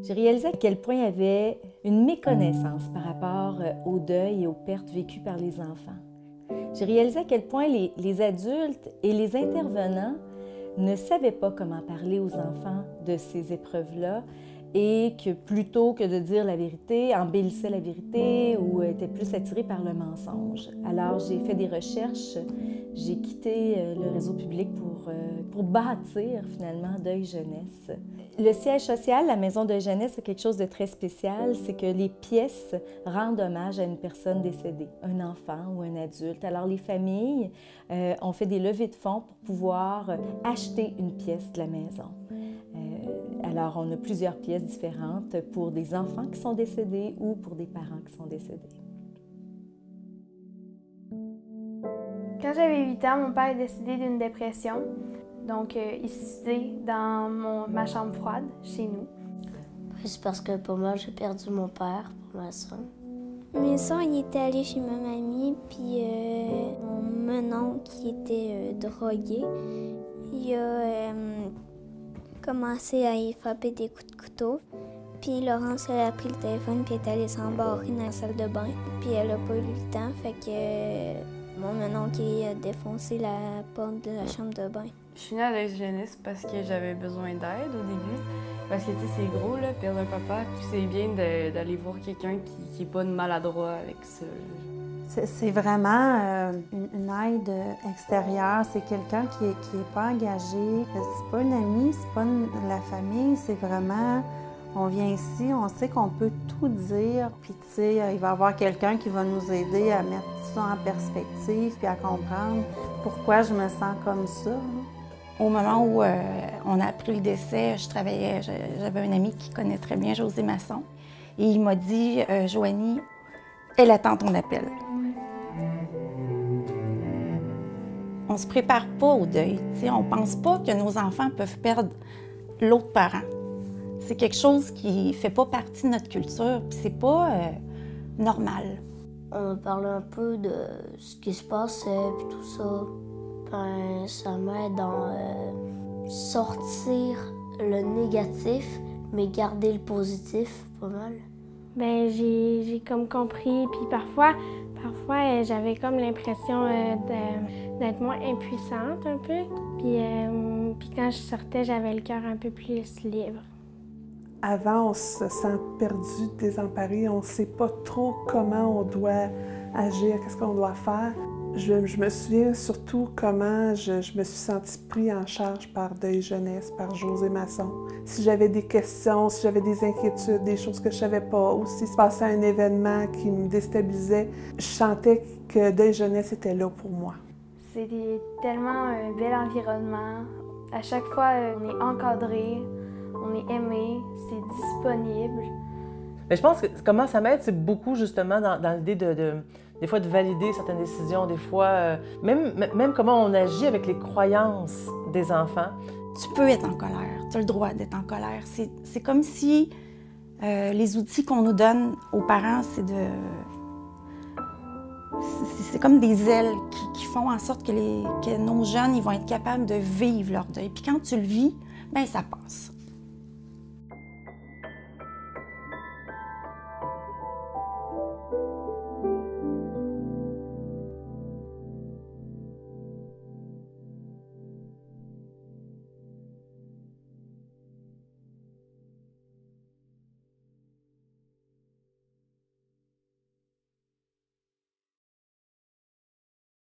J'ai réalisé à quel point il y avait une méconnaissance par rapport au deuil et aux pertes vécues par les enfants. J'ai réalisé à quel point les adultes et les intervenants ne savaient pas comment parler aux enfants de ces épreuves-là et que plutôt que de dire la vérité, embellissaient la vérité ou étaient plus attirés par le mensonge. Alors j'ai fait des recherches, j'ai quitté le réseau public pour bâtir finalement Deuil Jeunesse. Le siège social, la Maison Deuil Jeunesse, c'est quelque chose de très spécial, c'est que les pièces rendent hommage à une personne décédée, un enfant ou un adulte. Alors les familles ont fait des levées de fonds pour pouvoir acheter une pièce de la maison. Alors, on a plusieurs pièces différentes pour des enfants qui sont décédés ou pour des parents qui sont décédés. Quand j'avais 8 ans, mon père est décédé d'une dépression. Donc, il s'est suicidé dans ma chambre froide, chez nous. C'est parce que pour moi, j'ai perdu mon père, pour ma soeur. Mes soeurs, ils étaient allés chez ma mamie, puis mon oncle qui était drogué, il a commencé à y frapper des coups de couteau. Puis Laurence, elle a pris le téléphone puis est allée s'embarrer dans la salle de bain. Puis elle a pas eu le temps, fait que mon oncle a défoncé la porte de la chambre de bain. Je suis venue à Deuil Jeunesse parce que j'avais besoin d'aide au début. Parce que, tu sais, c'est gros, là, perdre un papa. Puis c'est bien d'aller voir quelqu'un qui n'est pas maladroit avec ça. C'est vraiment une aide extérieure. C'est quelqu'un qui est pas engagé. C'est pas une amie, c'est pas la famille. C'est vraiment, on vient ici, on sait qu'on peut tout dire. Puis, tu sais, il va y avoir quelqu'un qui va nous aider à mettre ça en perspective puis à comprendre pourquoi je me sens comme ça. Au moment où on a appris le décès, j'avais un ami qui connaît très bien José Masson. Et il m'a dit, Joanie, elle attend ton appel. On ne se prépare pas au deuil. On ne pense pas que nos enfants peuvent perdre l'autre parent. C'est quelque chose qui ne fait pas partie de notre culture, puis c'est pas normal. On parle un peu de ce qui se passait, puis tout ça. Ben, ça m'aide à sortir le négatif, mais garder le positif, pas mal. Ben j'ai comme compris, puis parfois j'avais comme l'impression d'être moins impuissante un peu. Puis quand je sortais, j'avais le cœur un peu plus libre. Avant, on se sent perdu, désemparé, on ne sait pas trop comment on doit agir, qu'est-ce qu'on doit faire. Je me souviens surtout comment je me suis sentie prise en charge par Deuil Jeunesse, par José Masson. Si j'avais des questions, si j'avais des inquiétudes, des choses que je ne savais pas, ou s'il se passait un événement qui me déstabilisait, je sentais que Deuil Jeunesse était là pour moi. C'est tellement un bel environnement. À chaque fois, on est encadré, on est aimé, c'est disponible. Mais je pense que comment ça m'aide, c'est beaucoup justement dans l'idée des fois de valider certaines décisions, des fois, même comment on agit avec les croyances des enfants. Tu peux être en colère, tu as le droit d'être en colère. C'est comme si les outils qu'on nous donne aux parents, c'est comme des ailes qui font en sorte que nos jeunes ils vont être capables de vivre leur deuil. Puis quand tu le vis, bien ça passe.